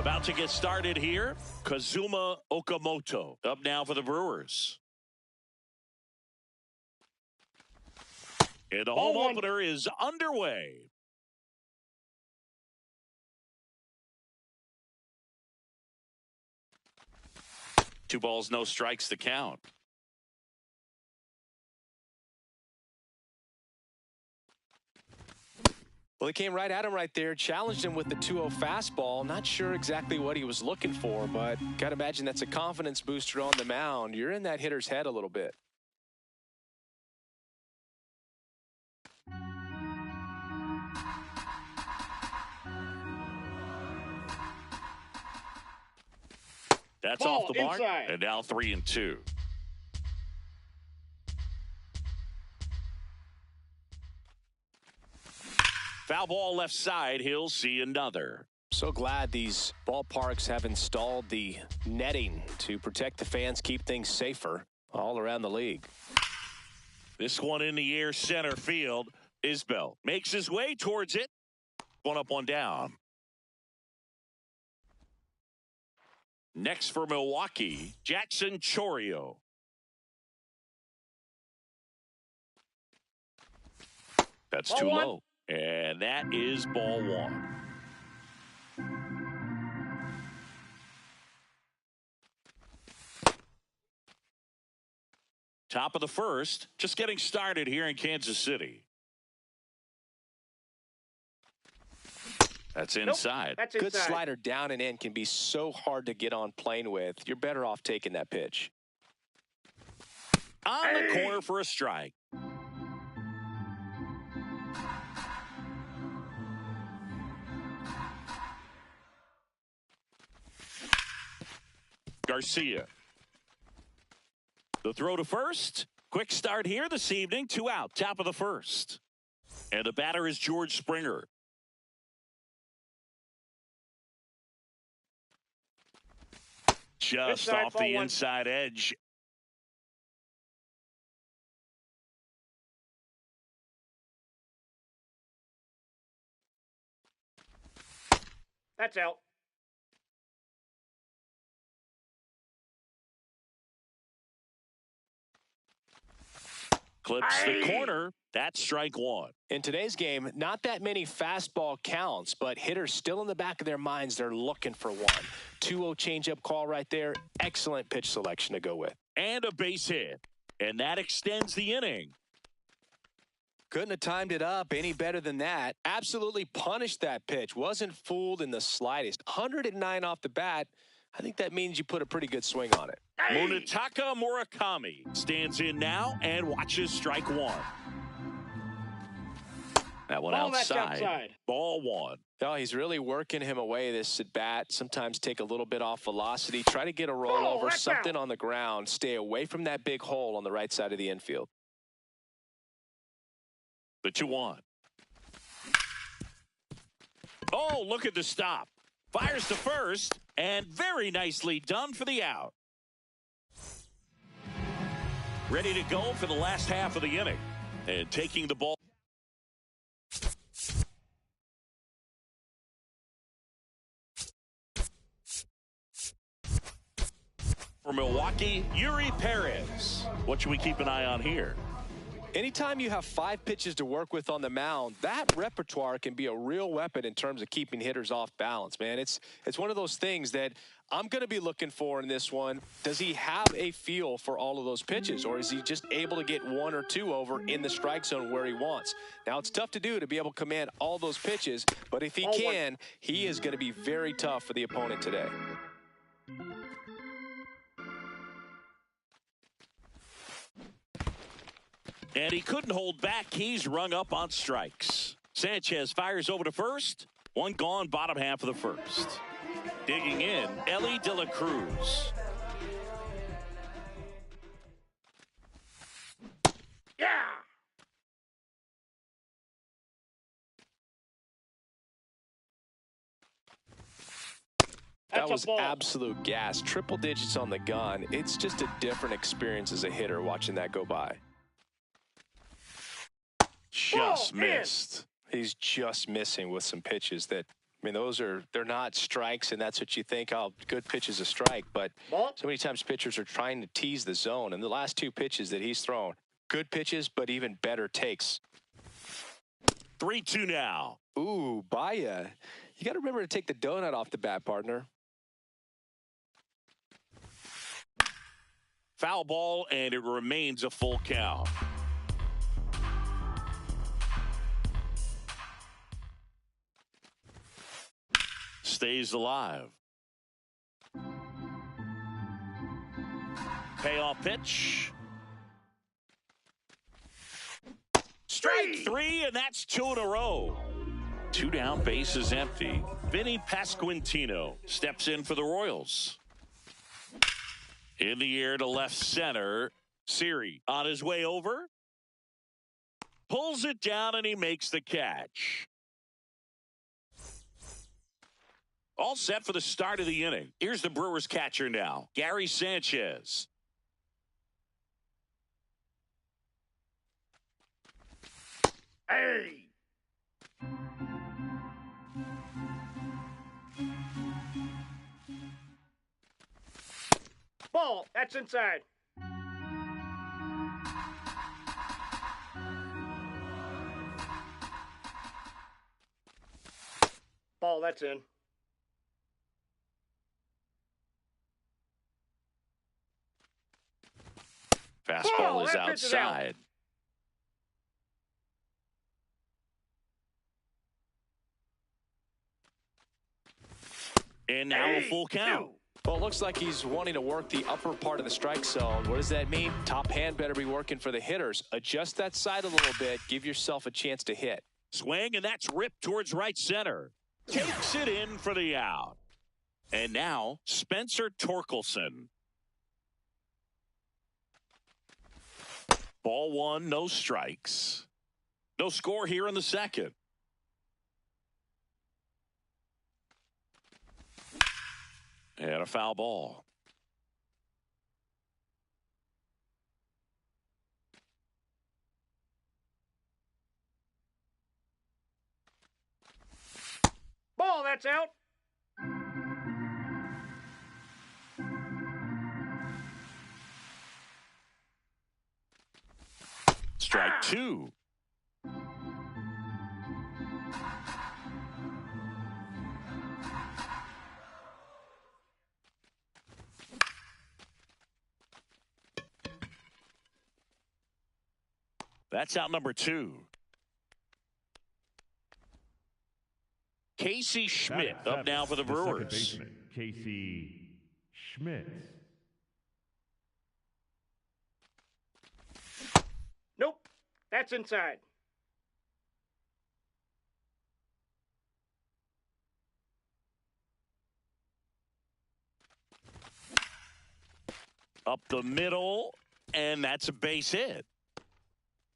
About to get started here, Kazuma Okamoto up now for the Brewers. And the home opener is underway. Two balls, no strikes to count. Well, he came right at him right there, challenged him with the 2-0 fastball. Not sure exactly what he was looking for, but got to imagine that's a confidence booster on the mound. You're in that hitter's head a little bit. That's off the mark, and now 3-2. Foul ball left side. He'll see another. So glad these ballparks have installed the netting to protect the fans, keep things safer all around the league. This one in the air, center field. Isbell makes his way towards it. One up, one down. Next for Milwaukee, Jackson Chourio. That's too low. And that is ball one. Top of the first, just getting started here in Kansas City. That's inside. Nope, that's inside. Good slider down and in can be so hard to get on plane with. You're better off taking that pitch. On the corner for a strike. Garcia. The throw to first. Quick start here this evening. 2 out. Top of the first. And the batter is George Springer. Just off the inside edge. That's out. Clips the corner. That's strike one. In today's game, not that many fastball counts, but hitters still in the back of their minds, they're looking for one. 2-0 changeup call right there. Excellent pitch selection to go with. And a base hit. And that extends the inning. Couldn't have timed it up any better than that. Absolutely punished that pitch. Wasn't fooled in the slightest. 109 off the bat. I think that means you put a pretty good swing on it. Munetaka Murakami stands in now and watches strike one. That one outside. Ball one. Oh, he's really working him away this at bat. Sometimes take a little bit off velocity. Try to get a rollover, something on the ground. Stay away from that big hole on the right side of the infield. The 2-1. Oh, look at the stop. Fires to first, and very nicely done for the out. Ready to go for the last half of the inning. And taking the ball. For Milwaukee, Yuri Perez. What should we keep an eye on here? Anytime you have 5 pitches to work with on the mound, that repertoire can be a real weapon in terms of keeping hitters off balance, man. It's one of those things that I'm going to be looking for in this one. Does he have a feel for all of those pitches, or is he just able to get 1 or 2 over in the strike zone where he wants? Now, it's tough to do to be able to command all those pitches, but if he can, he is going to be very tough for the opponent today. And he couldn't hold back. He's rung up on strikes. Sanchez fires over to first. One gone, bottom half of the first. Digging in, Elly De La Cruz. Yeah. That was absolute gas. Triple digits on the gun. It's just a different experience as a hitter watching that go by. Just missed. He's just missing with some pitches that I mean, they're not strikes, and that's what you think, oh, good pitch is a strike. But Ball. so many times pitchers are trying to tease the zone. And the last two pitches that he's thrown, good pitches, but even better takes. 3-2 now. Ooh, Baya. You got to remember to take the donut off the bat, partner. Foul ball, and it remains a full count. Stays alive. Payoff pitch. Strike three, and that's 2 in a row. 2 down, bases empty. Vinny Pasquantino steps in for the Royals. In the air to left center. Siri on his way over. Pulls it down, and he makes the catch. All set for the start of the inning. Here's the Brewers catcher now, Gary Sanchez. Hey! Ball. That's inside. Ball. That's in. Fastball is that pitch is out. outside. And now a full count. Well, it looks like he's wanting to work the upper part of the strike zone. What does that mean? Top hand better be working for the hitters. Adjust that side a little bit. Give yourself a chance to hit. Swing, and that's ripped towards right center. Takes it in for the out. And now Spencer Torkelson. Ball one, no strikes. No score here in the second. And a foul ball. Ball. That's out. Strike two. That's out number 2. Casey Schmidt up now for the Brewers. Second baseman, Casey Schmidt. Nope. That's inside. Up the middle, and that's a base hit.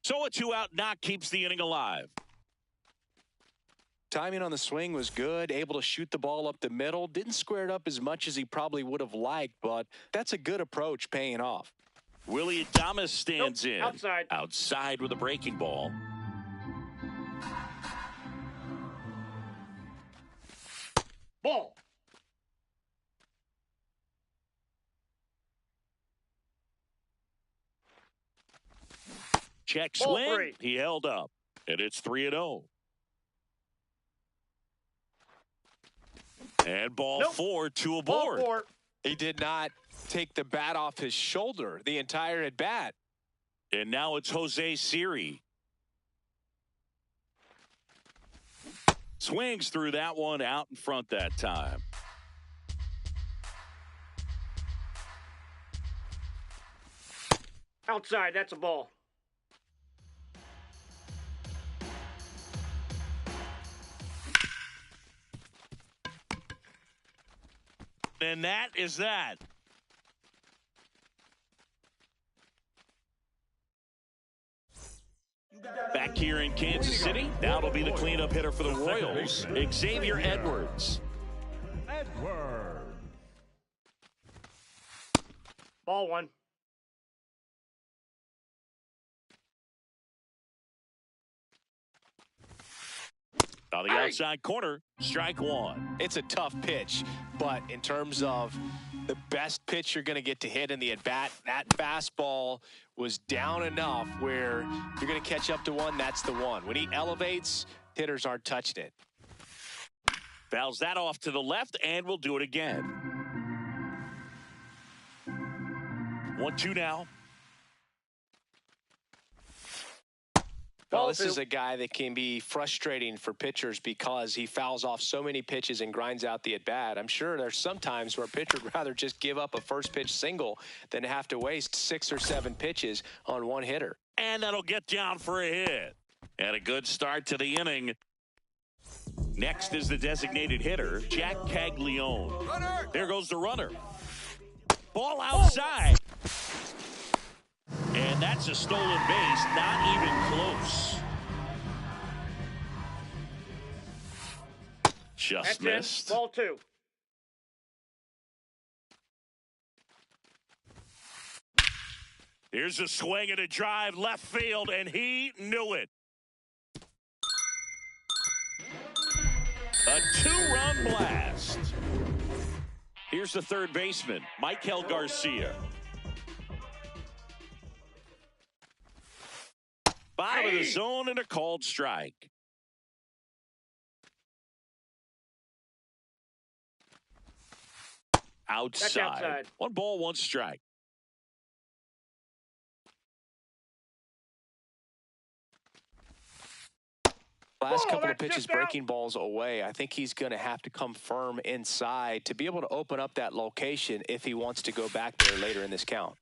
So a 2-out knock keeps the inning alive. Timing on the swing was good, able to shoot the ball up the middle. Didn't square it up as much as he probably would have liked, but that's a good approach paying off. Willie Adames stands Nope, in. outside. Outside with a breaking ball. Ball. Check Ball swing. 3. He held up. And it's 3-0. And ball Nope. 4, 2 Ball aboard. 4. He did not take the bat off his shoulder the entire at bat. And now it's Jose Siri. Swings through that one out in front that time. Outside. That's a ball. And that is that. Back here in Kansas City, now it'll be the cleanup hitter for the Royals, Xavier Edwards. Edwards. Ball 1. On the outside corner, strike one. It's a tough pitch, but in terms of the best pitch you're going to get to hit in the at-bat, that fastball was down enough where you're going to catch up to one, that's the one. When he elevates, hitters aren't touching it. Fouls that off to the left, and we'll do it again. 1-2 now. Well, this is a guy that can be frustrating for pitchers because he fouls off so many pitches and grinds out the at-bat. I'm sure there's some times where a pitcher would rather just give up a first pitch single than have to waste 6 or 7 pitches on one hitter. And that'll get down for a hit. And a good start to the inning. Next is the designated hitter, Jack Caglione. Runner. There goes the runner. Ball outside. And that's a stolen base, not even close. Just missed. Ball 2. Here's a swing and a drive left field, and he knew it. A 2-run blast. Here's the third baseman, Michael Garcia. Bottom of the zone and a called strike. Outside. 1 ball, 1 strike. Last couple of pitches breaking balls away. I think he's going to have to come firm inside to be able to open up that location if he wants to go back there later in this count.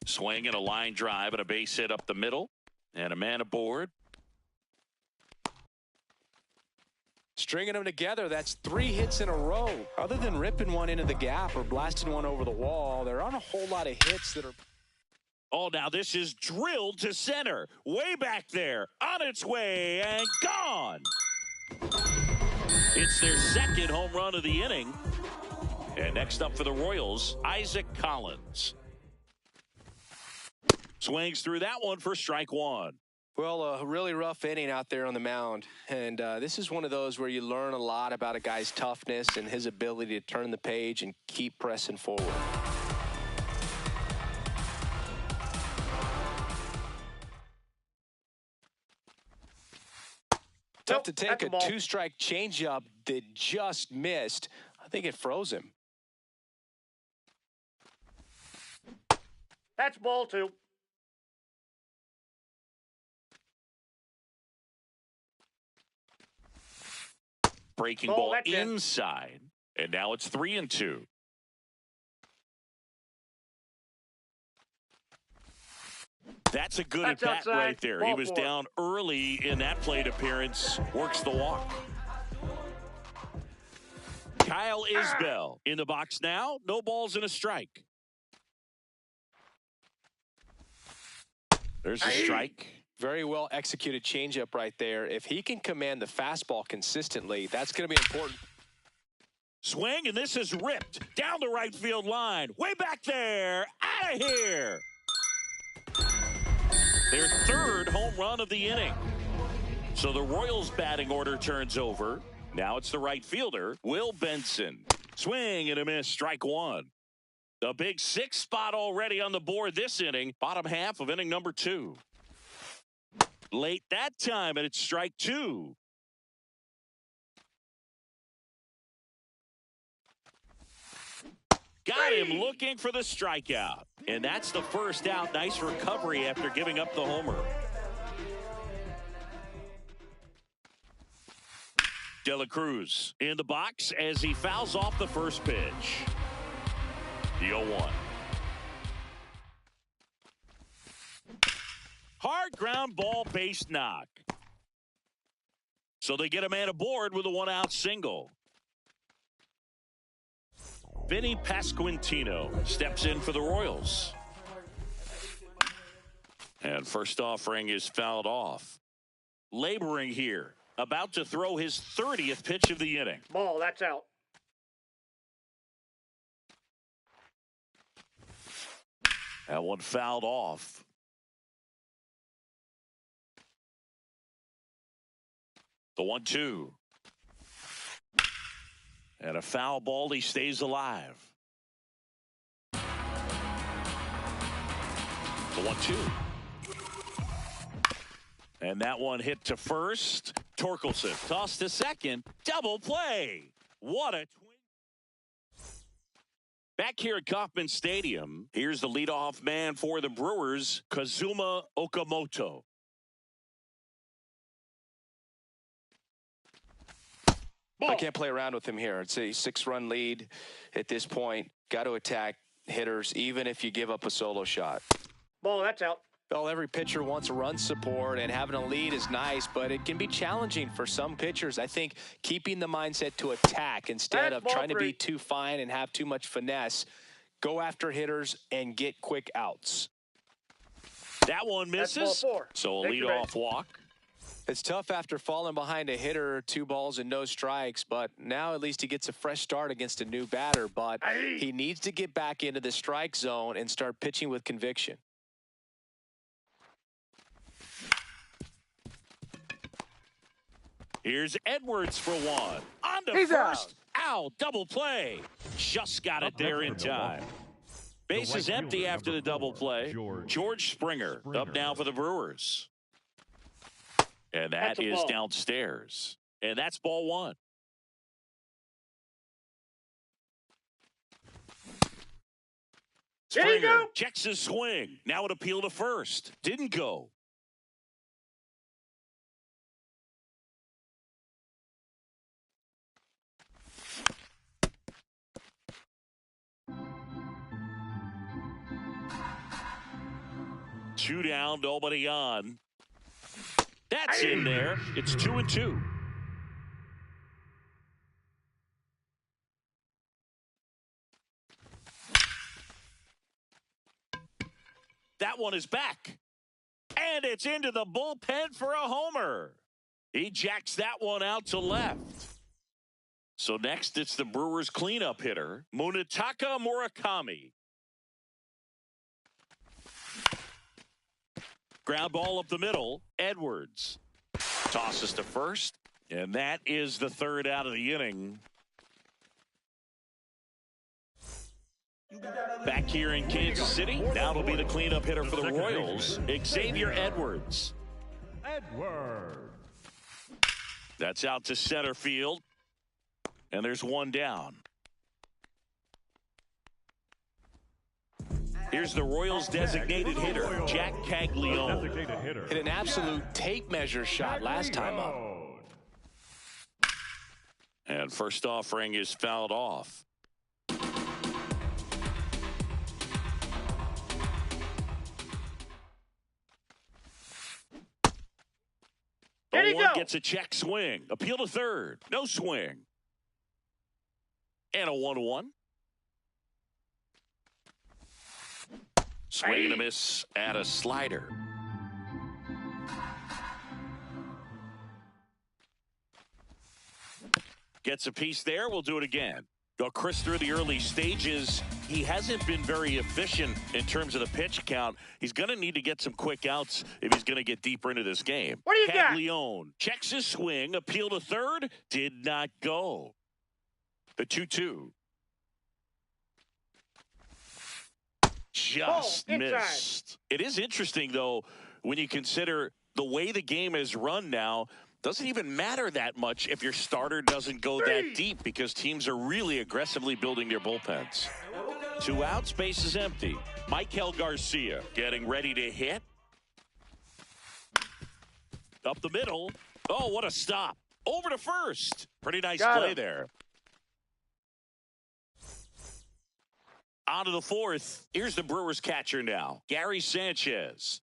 Swing and a line drive and a base hit up the middle. And a man aboard. Stringing them together, that's 3 hits in a row. Other than ripping one into the gap or blasting one over the wall, there aren't a whole lot of hits that are... Oh, now this is drilled to center. Way back there. On its way and gone. It's their second home run of the inning. And next up for the Royals, Isaac Collins. Swings through that one for strike 1. Well, a really rough inning out there on the mound. And this is one of those where you learn a lot about a guy's toughness and his ability to turn the page and keep pressing forward. Tough to take a 2-strike changeup that just missed. I think it froze him. That's ball 2. Breaking ball inside. And now it's 3-2. That's a good at bat right there. He was down early in that plate appearance. Works the walk. Kyle Isbell in the box now. No balls and a strike. There's a strike. Very well executed changeup right there. If he can command the fastball consistently, that's going to be important. Swing, and this is ripped down the right field line. Way back there. Out of here. Their third home run of the inning. So the Royals batting order turns over. Now it's the right fielder, Will Benson. Swing and a miss, strike 1. The big 6 spot already on the board this inning. Bottom half of inning number 2. Late that time, and it's strike 2. Got him looking for the strikeout. And that's the first out. Nice recovery after giving up the homer. De La Cruz in the box as he fouls off the first pitch. The 0-1. Hard ground ball, base knock. So they get a man aboard with a 1-out single. Vinny Pasquantino steps in for the Royals. And first offering is fouled off. Laboring here. About to throw his 30th pitch of the inning. Ball, that's out. That one fouled off. The 1-2. And a foul ball, he stays alive. The 1-2. And that one hit to first. Torkelson tossed to second. Double play. What a twin. Back here at Kauffman Stadium, here's the leadoff man for the Brewers, Kazuma Okamoto. Ball. I can't play around with him here. It's a 6-run lead at this point. Got to attack hitters, even if you give up a solo shot. Ball, that's out. Well, every pitcher wants run support, and having a lead is nice, but it can be challenging for some pitchers. I think keeping the mindset to attack instead That's of ball trying to be 3. too fine and have too much finesse, go after hitters and get quick outs. That one That's misses. ball 4. So a Thank you, Ray. leadoff walk. It's tough after falling behind a hitter, 2 balls and no strikes, but now at least he gets a fresh start against a new batter, but Aye. he needs to get back into the strike zone and start pitching with conviction. Here's Edwards for one. On to He's first. Ow, double play. Just got it Up there next in for the time. Walk. Base The is right empty fielder, after the number double 4, play. George Springer up now for the Brewers. And that That's a is ball. downstairs. And that's ball 1. There you Springer go. checks his swing. Now an appeal to first. Didn't go. Two down, nobody on. That's in there. It's 2-2. That one is back. And it's into the bullpen for a homer. He jacks that one out to left. So next it's the Brewers cleanup hitter, Munetaka Murakami. Ground ball up the middle, Edwards. Tosses to first, and that is the 3rd out of the inning. Back here in Kansas City, now it'll be the cleanup hitter for the Royals, Xavier Edwards. Edwards. That's out to center field, and there's one down. Here's the Royals designated hitter, Jack Caglione. Designated hitter. Hit an absolute tape measure shot last time up. And first offering is fouled off. There you 1 go. gets a check swing. Appeal to third. No swing. And a 1-1. Swing and a miss at a slider. Gets a piece there. We'll do it again. Well, Chris, through the early stages, he hasn't been very efficient in terms of the pitch count. He's going to need to get some quick outs if he's going to get deeper into this game. What do you got? Caglione checks his swing. Appeal to third. Did not go. The 2-2. Just Ball, inside. missed. It is interesting, though, when you consider the way the game is run now. Doesn't even matter that much if your starter doesn't go that deep because teams are really aggressively building their bullpens. 2 outs, base is empty. Michael Garcia getting ready to hit. Up the middle. Oh, what a stop. Over to first. Pretty nice Got play him. there. On to the 4th. Here's the Brewers catcher now, Gary Sanchez.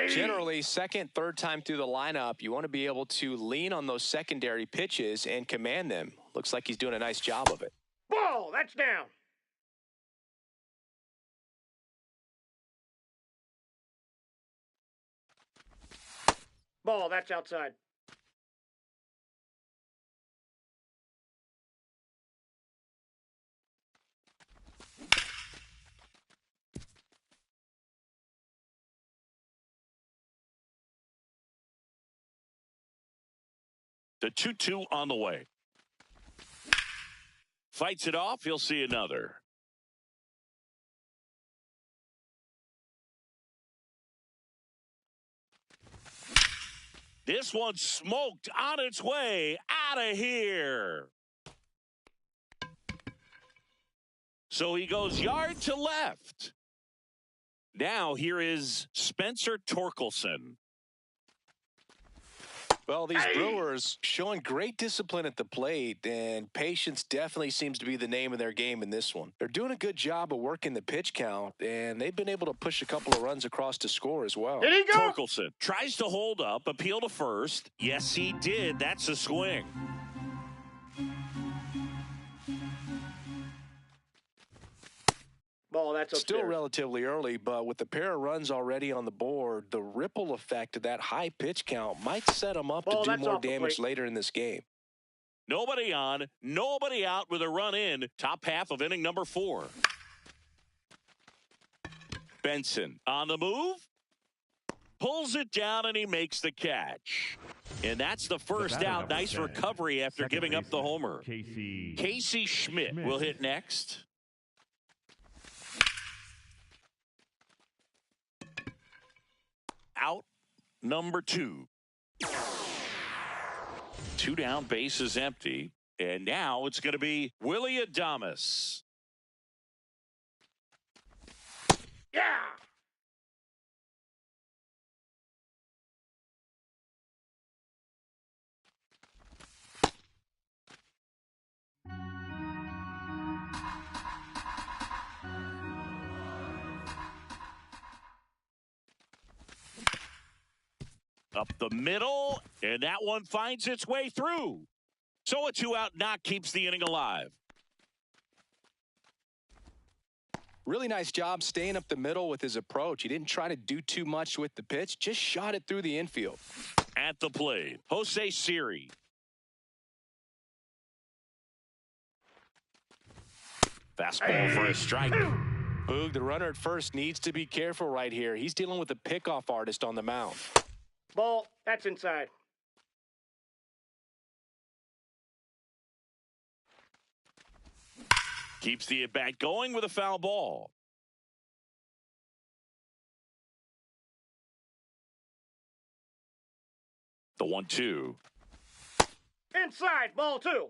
Generally, second, third time through the lineup, you want to be able to lean on those secondary pitches and command them. Looks like he's doing a nice job of it. Ball, that's down. Ball, that's outside. The 2-2 on the way. Fights it off. He'll see another. This one smoked on its way out of here. So he goes yard to left. Now here is Spencer Torkelson. Well, these Brewers showing great discipline at the plate, and patience definitely seems to be the name of their game in this one. They're doing a good job of working the pitch count, and they've been able to push a couple of runs across to score as well. Did he go? Torkelson tries to hold up, appeal to first. Yes, he did. That's a swing. Ball, that's upstairs. Still relatively early, but with the pair of runs already on the board, the ripple effect of that high pitch count might set them up Ball, to do that's more off the damage plate. later in this game. Nobody on, nobody out with a run in. Top half of inning number 4. Benson on the move. Pulls it down and he makes the catch. And that's the first out. Nice recovery after giving up the homer. Casey Schmidt will hit next. Out number 2. 2 down, base is empty. And now it's going to be Willy Adames. Yeah. Up the middle, and that one finds its way through. So a 2-out knock keeps the inning alive. Really nice job staying up the middle with his approach. He didn't try to do too much with the pitch, just shot it through the infield. At the plate, Jose Siri. Fastball for a strike. Boog, the runner at first needs to be careful right here. He's dealing with a pickoff artist on the mound. Ball, that's inside. Keeps the at-bat going with a foul ball. The 1-2. Inside, ball 2.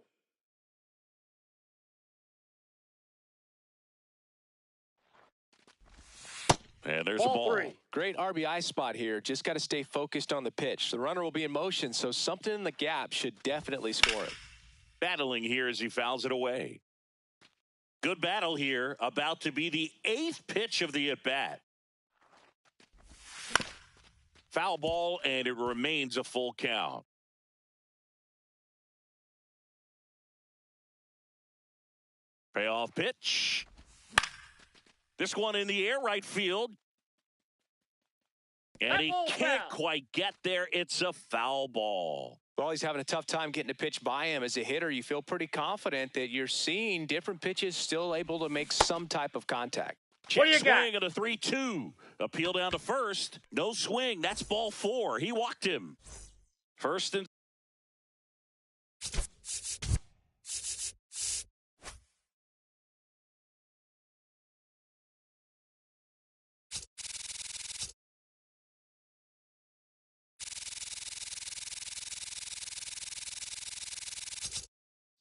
And there's a Ball ball. 3. Great RBI spot here. Just got to stay focused on the pitch. The runner will be in motion, so something in the gap should definitely score it. Battling here as he fouls it away. Good battle here. About to be the 8th pitch of the at-bat. Foul ball, and it remains a full count. Payoff pitch. This one in the air, right field. And he can't quite get there. It's a foul ball. Well, he's having a tough time getting a pitch by him. As a hitter, you feel pretty confident that you're seeing different pitches still able to make some type of contact. What do you Check got? swing at a 3-2. Appeal down to first. No swing. That's ball 4. He walked him. First and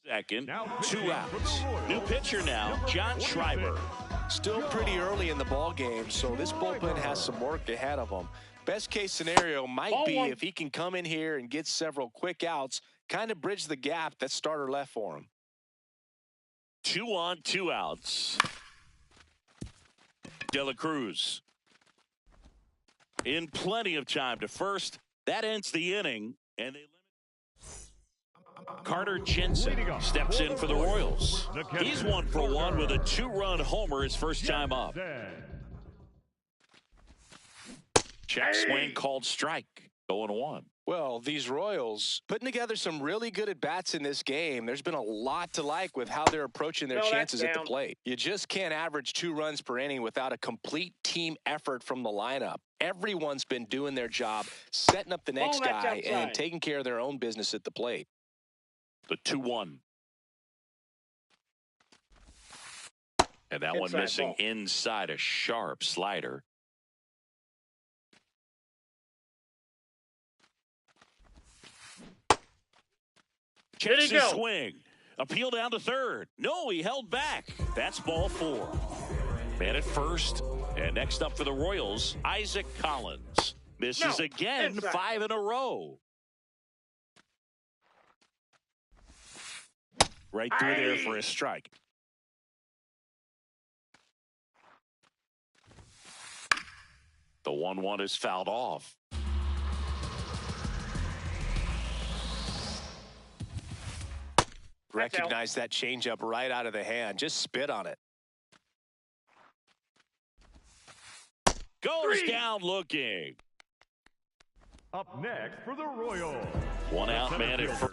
second. Now 2 outs. New pitcher now, John Schreiber. Still pretty early in the ball game, so this bullpen has some work ahead of them. Best case scenario might be if he can come in here and get several quick outs, kind of bridge the gap that starter left for him. 2 on, 2 outs. De La Cruz in plenty of time to first. That ends the inning, and they limit. Carter Jensen steps in for the Royals. He's 1 for 1 with a 2-run homer his first time up. Check swing called strike. 0-1. Well, these Royals putting together some really good at-bats in this game. There's been a lot to like with how they're approaching their chances at the plate. You just can't average 2 runs per inning without a complete team effort from the lineup. Everyone's been doing their job, setting up the next guy and taking care of their own business at the plate. The 2-1. And that one Inside missing ball. inside, a sharp slider. Did he Checks his go? swing. Appeal down to third. No, he held back. That's ball 4. Man at first. And next up for the Royals, Isaac Collins. Misses No, again, inside. 5 in a row. Right through there for a strike. The 1-1 is fouled off. Recognize that changeup right out of the hand. Just spit on it. Goes down looking. Up next for the Royals. 1 out, Center man at fielder. first.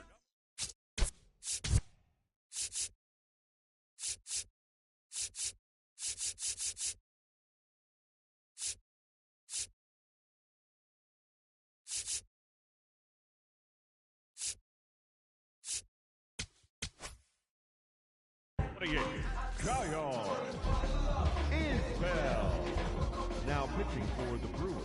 Kyle Isbell. Now pitching for the Brewers,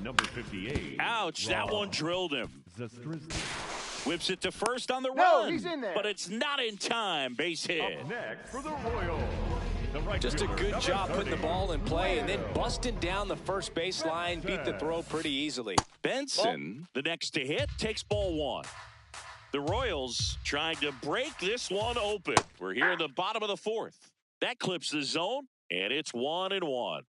number 58. Ouch, that one drilled him. Zastryzny. Whips it to first on the No, run. he's in there. But it's not in time. Base hit. Up next for the Royals, the right Just a fielder, good number job putting the 30, ball in play and then busting down the first baseline, beat the throw pretty easily. Benson, the next to hit, takes ball 1. The Royals trying to break this one open. We're here in the bottom of the 4th. That clips the zone, and it's 1-1.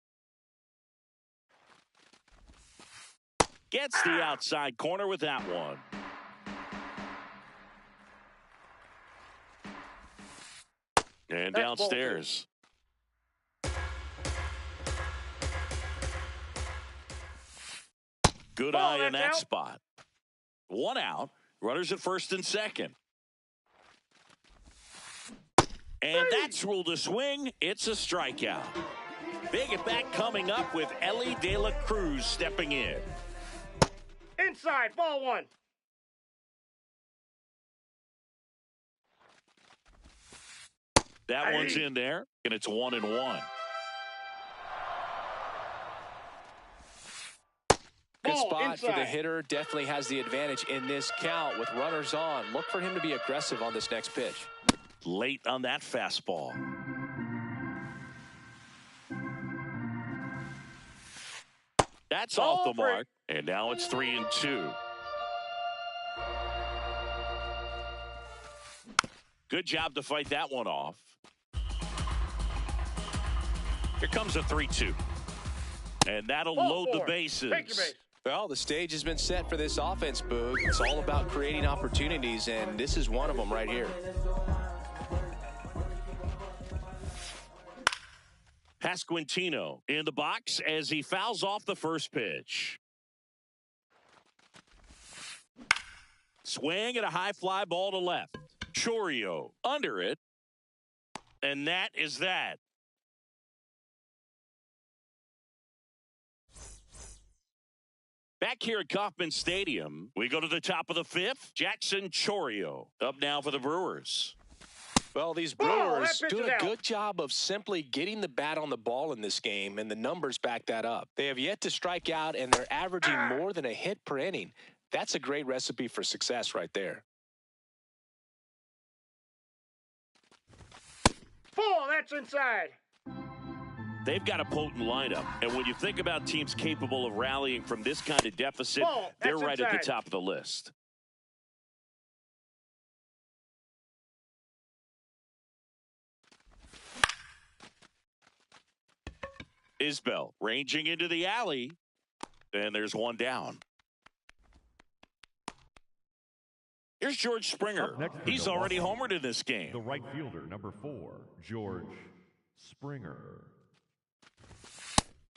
Gets the outside corner with that one. And That's ball downstairs. Good Ball, eye in that's that out. spot. 1 out. Runners at first and second. And that's ruled a swing. It's a strikeout. Big at bat coming up with Ellie De La Cruz stepping in. Inside, ball 1. That one's in there, and it's 1-1. Good Ball spot for the inside. hitter. Definitely has the advantage in this count with runners on. Look for him to be aggressive on this next pitch. Late on that fastball. That's Ball off the break. mark, and now it's 3-2. Good job to fight that one off. Here comes a 3-2. And that'll Ball load 4. the bases. Take your base. Well, the stage has been set for this offense, Boog. It's all about creating opportunities, and this is one of them right here. Pasquantino in the box as he fouls off the first pitch. Swing and a high fly ball to left. Chourio under it. And that is that. Back here at Kauffman Stadium, we go to the top of the 5th. Jackson Chourio up now for the Brewers. Well, these Ball, Brewers that pitch doing is a out. good job of simply getting the bat on the ball in this game, and the numbers back that up. They have yet to strike out, and they're averaging more than a hit per inning. That's a great recipe for success right there. Ball, that's inside. They've got a potent lineup, and when you think about teams capable of rallying from this kind of deficit, Ball, they're that's right at inside. the top of the list. Isbell ranging into the alley, and there's one down. Here's George Springer. Up next for He's the already Los homered in this game. The right fielder, number 4, George Springer.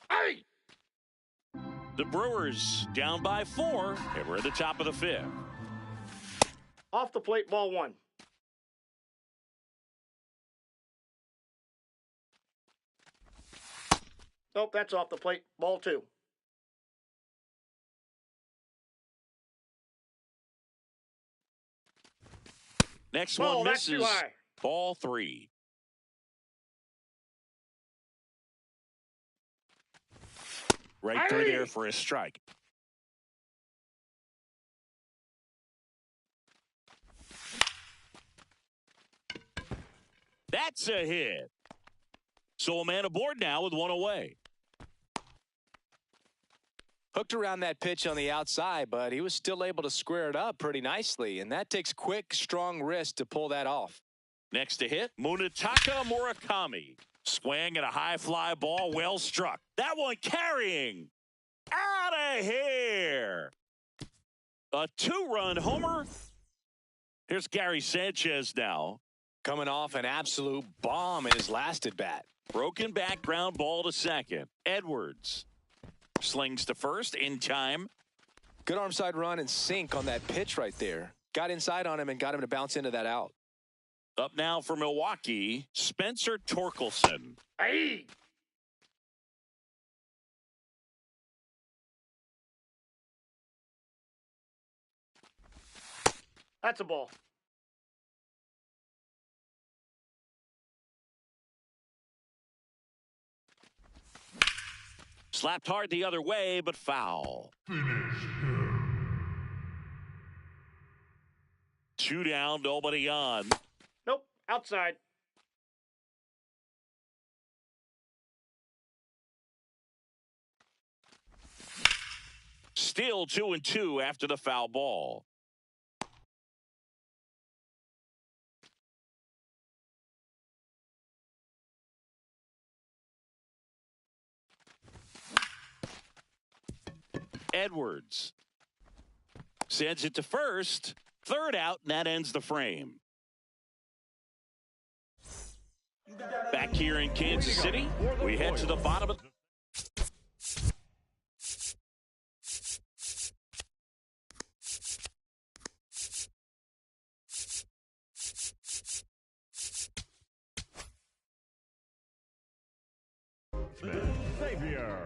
Hey! The Brewers down by 4, and we're at the top of the 5th. Off the plate, ball 1. Nope, that's off the plate, ball 2. Next Oh, one that's too misses. high. Ball 3. Right through there for a strike. That's a hit. So a man aboard now with one away. Hooked around that pitch on the outside, but he was still able to square it up pretty nicely, and that takes quick, strong wrist to pull that off. Next to hit, Munetaka Murakami. Swing and a high fly ball, well struck. That one carrying. Out of here. A 2-run homer. Here's Gary Sanchez now. Coming off an absolute bomb in his last at bat. Broken back ground ball to second. Edwards slings to first in time. Good arm side run and sink on that pitch right there. Got inside on him and got him to bounce into that out. Up now for Milwaukee, Spencer Torkelson. Hey! That's a ball. Slapped hard the other way, but foul. 2 down, nobody on. Nope, outside. Still 2-2 after the foul ball. Edwards sends it to first. Third out, and that ends the frame. Back here in Kansas City, we head to the bottom of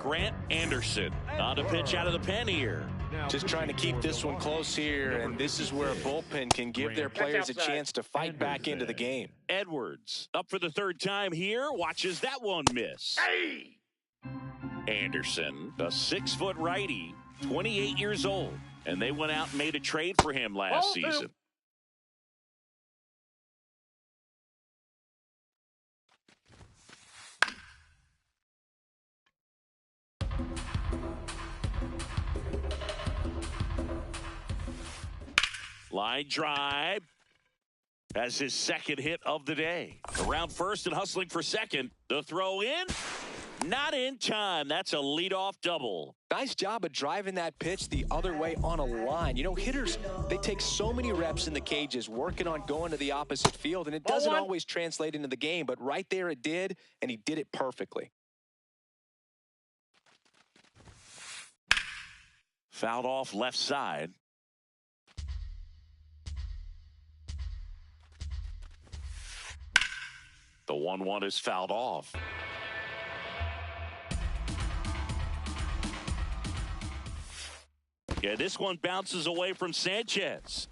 Grant Anderson on to pitch out of the pen here. Just trying to keep this one close here, and this is where a bullpen can give their players a chance to fight back into the game. Edwards up for the third time here. Watches that one miss. Hey! Anderson, a 6-foot righty, 28 years old. And they went out and made a trade for him last Ball 2. season. Line drive. Has his second hit of the day. Around first and hustling for second. The throw in. Not in time. That's a leadoff double. Nice job of driving that pitch the other way on a line. You know, hitters, they take so many reps in the cages working on going to the opposite field, and it doesn't always translate into the game, but right there it did, and he did it perfectly. Fouled off left side. The 1-1 is fouled off. Yeah, this one bounces away from Sanchez.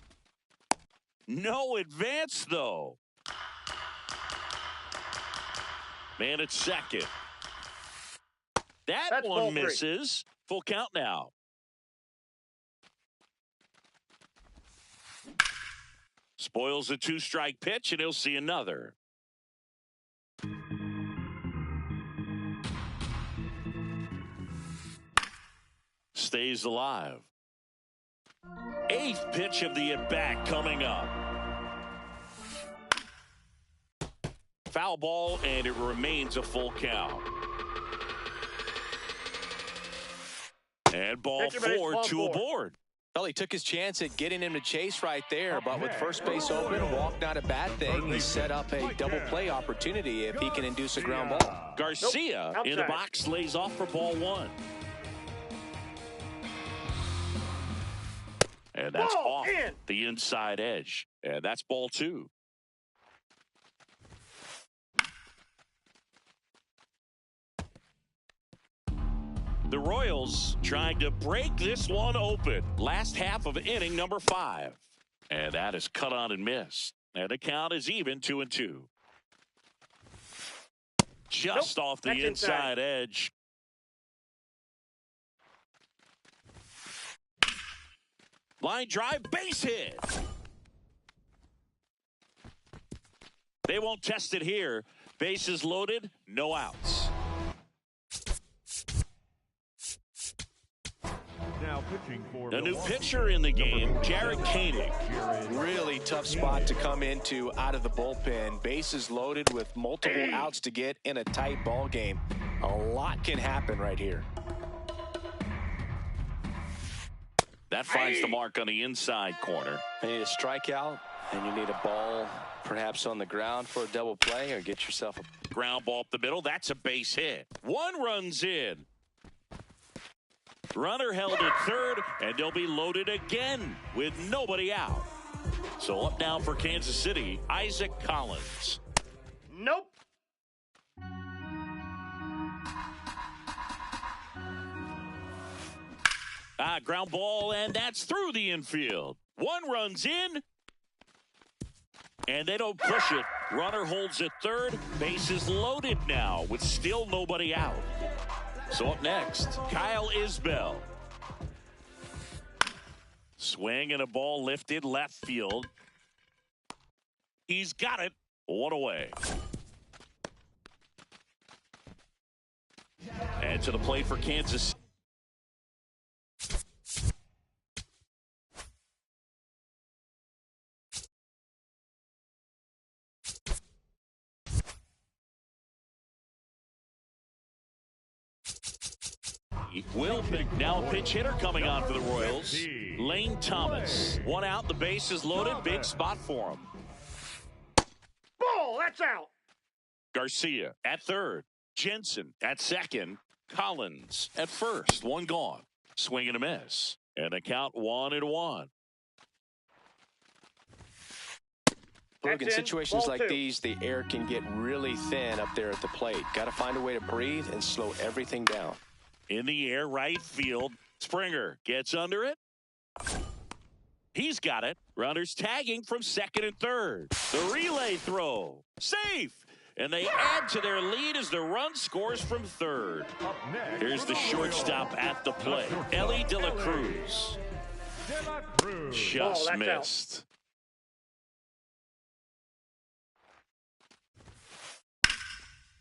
No advance, though. Man at second. That's one misses. Full count now. Spoils a 2-strike pitch, and he'll see another. Stays alive. 8th pitch of the at-bat coming up. Foul ball, and it remains a full count. And ball 4, 2 aboard. Well, he took his chance at getting him to chase right there, but with first base open, walk not a bad thing. He set up a double play opportunity if he can induce a ground ball. Garcia in the box lays off for ball 1. And that's off the inside edge. And that's ball 2. The Royals trying to break this one open. Last half of inning number 5. And that is cut on and missed. And the count is even 2-2. Just Nope, off the that's inside inside. edge. Line drive, base hit. They won't test it here. Bases loaded, no outs. Now pitching for The new Milwaukee, pitcher in the game, number Jared Koenig. Jared Really tough spot to come into out of the bullpen. Bases loaded with multiple outs to get in a tight ball game. A lot can happen right here. That finds the mark on the inside corner. You need a strikeout, and you need a ball perhaps on the ground for a double play, or get yourself a Ground ball up the middle. That's a base hit. One runs in. Runner held at third, and they'll be loaded again with nobody out. So up now for Kansas City, Isaac Collins. Nope. Ground ball, and that's through the infield. One runs in, and they don't push it. Runner holds at third. Base is loaded now with still nobody out. So up next, Kyle Isbell. Swing and a ball lifted left field. He's got it. One away. And to the plate for Kansas. Will Pick, now a pinch hitter coming on for the Royals. Lane Thomas. One out, the base is loaded. Big spot for him. Ball, that's out. Garcia at third. Jensen at second. Collins at first. One gone. Swing and a miss. And the count 1-1. Look, in in. situations Ball like two. these, the air can get really thin up there at the plate. Got to find a way to breathe and slow everything down. In the air, right field. Springer gets under it. He's got it. Runners tagging from second and third. The relay throw. Safe. And they add to their lead as the run scores from third. Up next, Here's the shortstop at the plate. Ellie De La Cruz. De La Cruz. Just that's out. missed.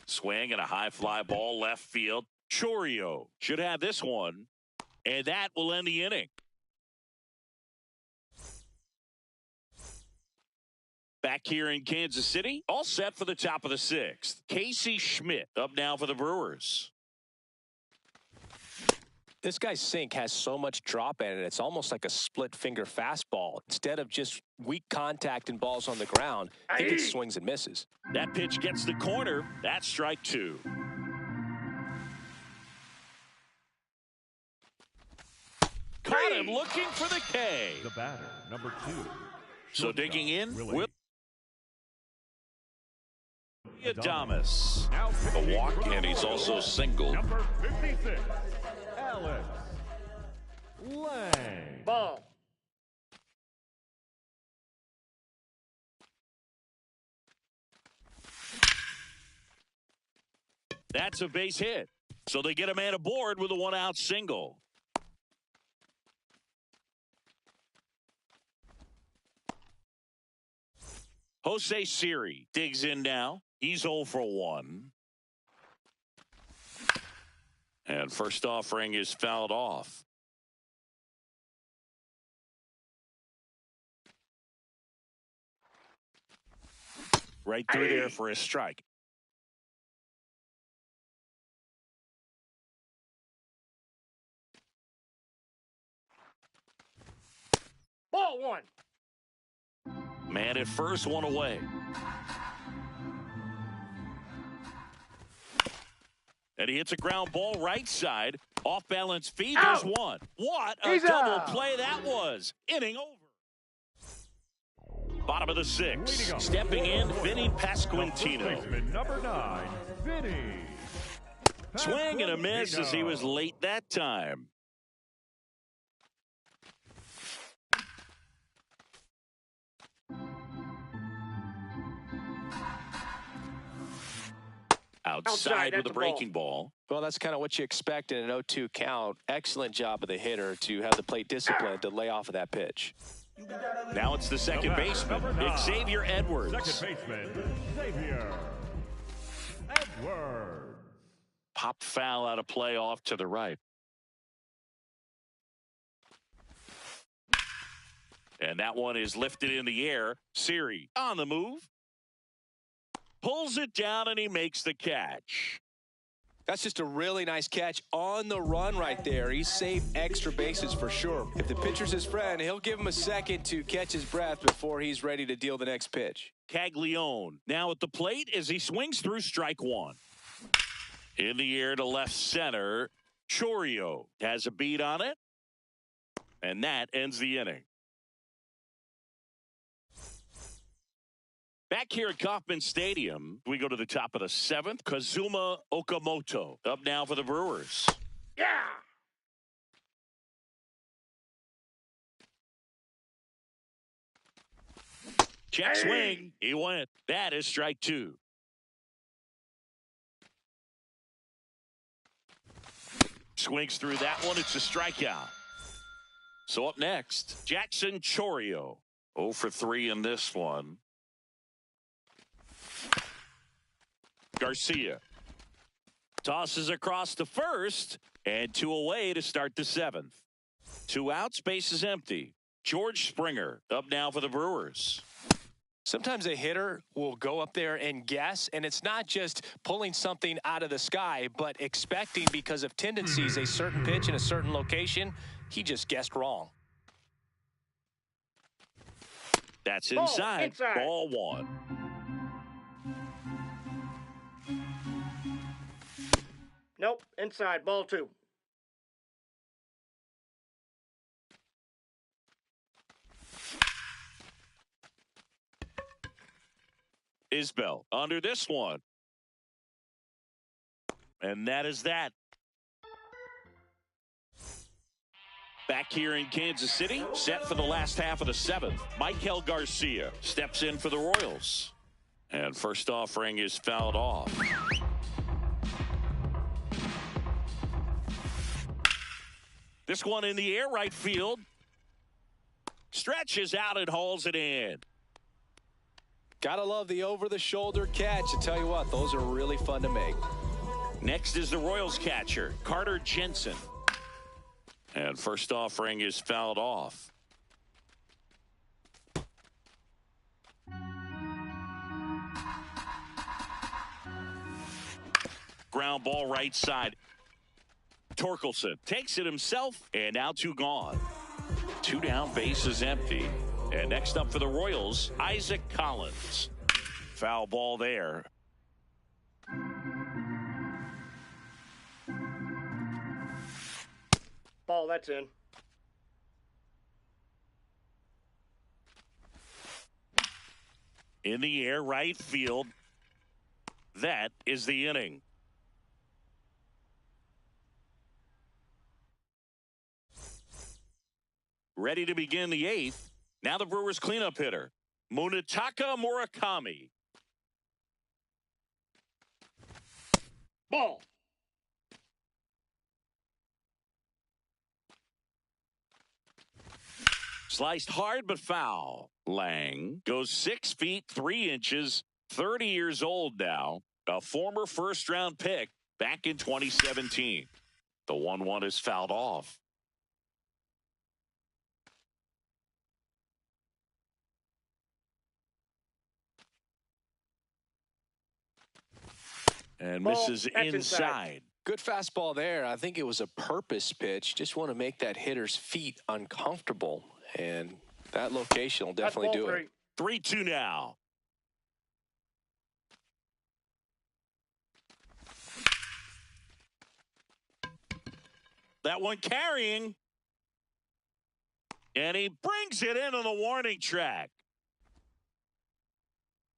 Swing and a high fly ball left field. Chorio should have this one, and that will end the inning. Back here in Kansas City, all set for the top of the sixth. Casey Schmidt up now for the Brewers. This guy's sink has so much drop in it, it's almost like a split finger fastball. Instead of just weak contact and balls on the ground, he gets swings and misses. That pitch gets the corner. That's strike two. Caught him looking for the K. The batter, number 2. So digging in, Willie Adames. Now A pitching walk, for and he's the also Royals, singled. Number 56, Alex Lang. Ball. That's a base hit. So they get a man aboard with a one-out single. Jose Siri digs in now. He's 0 for 1. And first offering is fouled off. Right through there for a strike. Ball one. Man at first, one away. And he hits a ground ball right side. Off balance feed. There's Out. one. What a He's double out. play that was. Inning over. Bottom of the sixth. Leading up Stepping for in, the Vinny Royals, Pasquantino. First baseman, number 9, Vinny. Swing and a miss as he was Pasquantino. late that time. Outside with that's a a breaking ball. Well, that's kind of what you expect in an 0-2 count. Excellent job of the hitter to have the plate discipline to lay off of that pitch. Now it's the second baseman, Xavier Edwards. Second baseman, Xavier Edwards. Pop foul out of play off to the right. And that one is lifted in the air. Siri on the move. Pulls it down and he makes the catch. That's just a really nice catch on the run right there. He saved extra bases for sure. If the pitcher's his friend, he'll give him a second to catch his breath before he's ready to deal the next pitch. Caglione now at the plate as he swings through strike one. In the air to left center. Chourio has a beat on it. And that ends the inning. Back here at Kauffman Stadium, we go to the top of the seventh. Kazuma Okamoto up now for the Brewers. Yeah. Check swing. He went. That is strike two. Swings through that one. It's a strikeout. So up next, Jackson Chourio. 0 for 3 in this one. Garcia tosses across to first and 2 away to start the seventh. 2 outs, base is empty. George Springer up now for the Brewers. Sometimes a hitter will go up there and guess, and it's not just pulling something out of the sky, but expecting because of tendencies a certain pitch in a certain location. He just guessed wrong. That's inside. Ball one. Nope, inside, ball two. Isbell under this one. And that is that. Back here in Kansas City, set for the last half of the seventh. Michael Garcia steps in for the Royals. And first offering is fouled off. This one in the air, right field. Stretches out and hauls it in. Gotta love the over-the-shoulder catch. I tell you what, those are really fun to make. Next is the Royals catcher, Carter Jensen. And first offering is fouled off. Ground ball right side. Torkelson takes it himself, and now 2 gone. 2 down, base is empty. And next up for the Royals, Isaac Collins. Foul ball there. Ball, that's in. In the air, right field. That is the inning. Ready to begin the 8th. Now the Brewers cleanup hitter, Munetaka Murakami. Ball. Sliced hard but foul. Lang goes 6 feet 3 inches, 30 years old now. A former first-round pick back in 2017. The 1-1 is fouled off. And misses inside. Good fastball there. I think it was a purpose pitch. Just want to make that hitter's feet uncomfortable. And that location will definitely do it. 3-2 now. That one carrying. And he brings it into the warning track.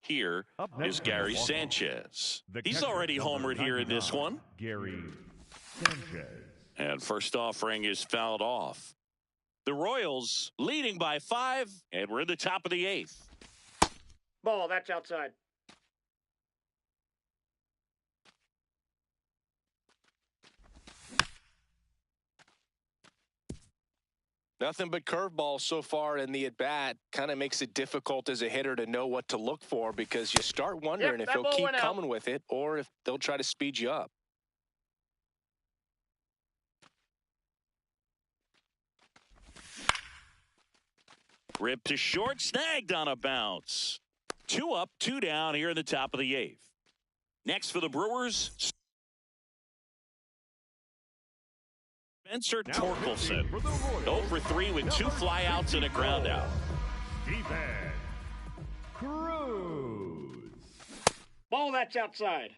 Here is Gary Sanchez. He's already homered here in this one. Gary Sanchez. And first offering is fouled off. The Royals leading by 5, and we're in the top of the 8th. Ball, that's outside. Nothing but curveballs so far in the at-bat. Kind of makes it difficult as a hitter to know what to look for because you start wondering if he'll keep coming with it or if they'll try to speed you up. Rip to short, snagged on a bounce. 2 up, 2 down here in the top of the 8th. Next for the Brewers, Spencer Torkelson. 0 for 3 with 2 flyouts and a ground out. Steven Cruz. Ball, that's outside.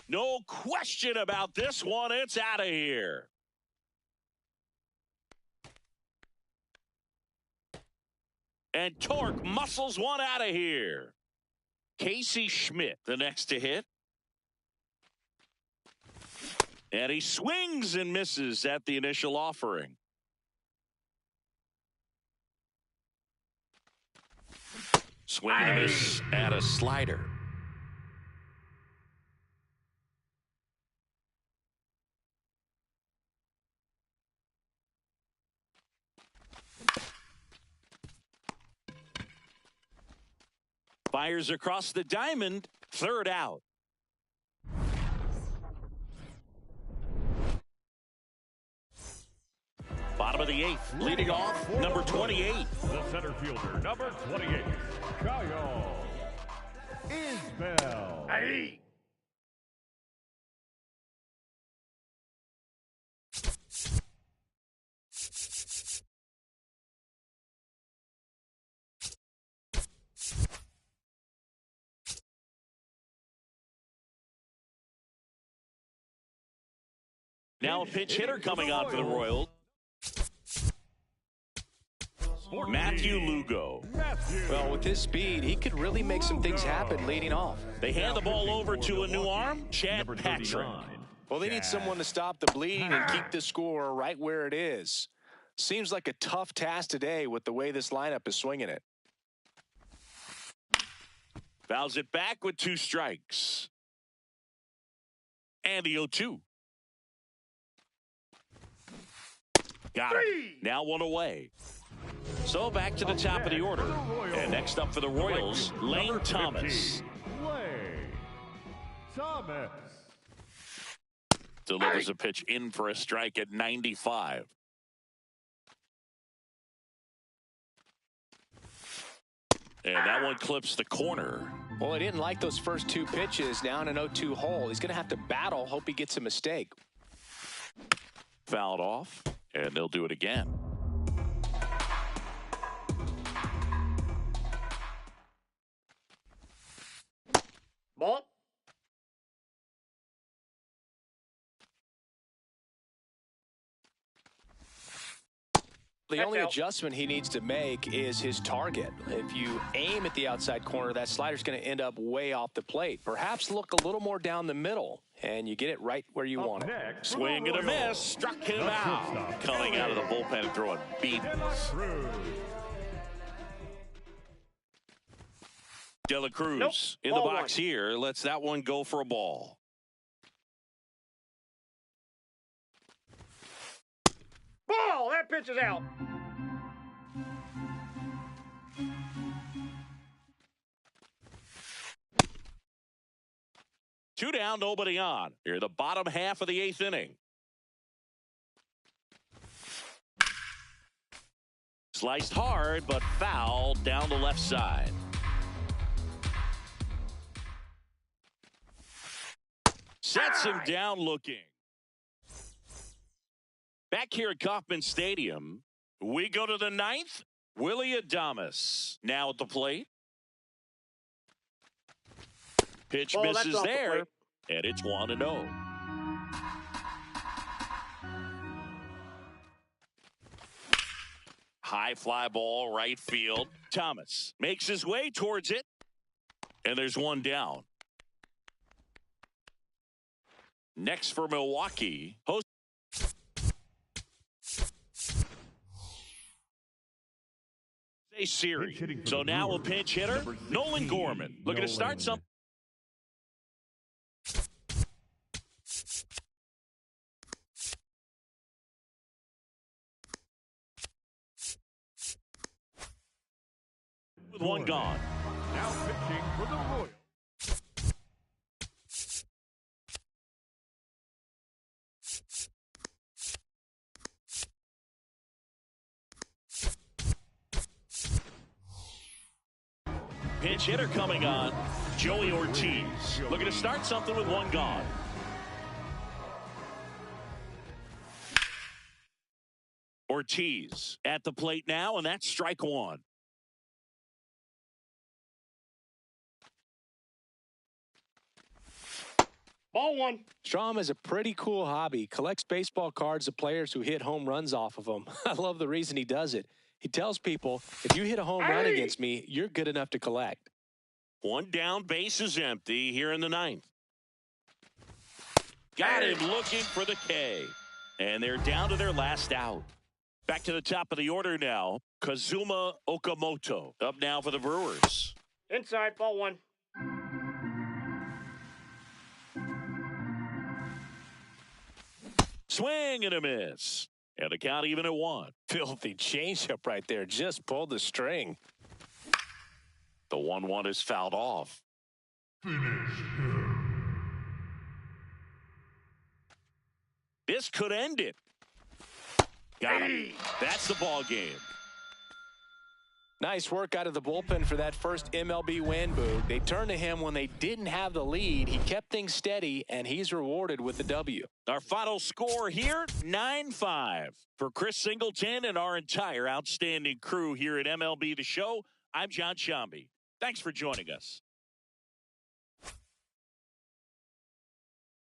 No question about this one. It's out of here. And Torque muscles one out of here. Casey Schmidt, the next to hit. And he swings and misses at the initial offering. Swing and a miss at a slider. Fires across the diamond, 3rd out. Bottom of the 8th, leading off, number 28. The center fielder, number 28, Kyle Isbel. Hey. Now a pinch hitter coming on for the Royals. Matthew Lugo. Well, with his speed, he could really make some things happen leading off. They hand the ball over to a new arm, Chad Patrick. Well, they need someone to stop the bleeding and keep the score right where it is. Seems like a tough task today with the way this lineup is swinging it. Fouls it back with 2 strikes. And the 0-2. Got him. Now 1 away. So back to the top of the order. And next up for the Royals, Lane Thomas. Lane Thomas. Delivers a pitch in for a strike at 95. And that one clips the corner. Well, he didn't like those first 2 pitches. Now in an 0-2 hole. He's going to have to battle. Hope he gets a mistake. Fouled off. And they'll do it again. Ball. The only adjustment he needs to make is his target. If you aim at the outside corner, that slider's going to end up way off the plate. Perhaps look a little more down the middle, and you get it right where you want it. Swing and a miss. Struck him out. Coming out of the bullpen and throwing beat. De La Cruz in the box here. Lets that one go for a ball. Ball, that pitch is out. Two down, nobody on. Here, the bottom half of the 8th inning. Sliced hard, but foul down the left side. Sets him down looking. Back here at Kauffman Stadium, we go to the 9th. Willy Adames now at the plate. Pitch misses there, and it's 1-0. High fly ball, right field. Thomas makes his way towards it, and there's one down. Next for Milwaukee, a series. So now a pinch hitter, Nolan Gorman, looking to start something. One gone. Now pitching for the Royals. Pinch hitter coming on, Joey Ortiz. Looking to start something with one gone. Ortiz at the plate now, and that's strike one. Ball one. Strom has a pretty cool hobby. Collects baseball cards of players who hit home runs off of them. I love the reason he does it. He tells people, if you hit a home run against me, you're good enough to collect. One down, base is empty here in the ninth. Got him looking for the K. And they're down to their last out. Back to the top of the order now. Kazuma Okamoto up now for the Brewers. Inside, ball one. Swing and a miss. And the count even at one. Filthy changeup right there. Just pulled the string. The 1-1 is fouled off. This could end it. Got him. That's the ball game. Nice work out of the bullpen for that first MLB win, Boog. They turned to him when they didn't have the lead. He kept things steady, and he's rewarded with the W. Our final score here, 9-5. For Chris Singleton and our entire outstanding crew here at MLB The Show, I'm John Shambi. Thanks for joining us.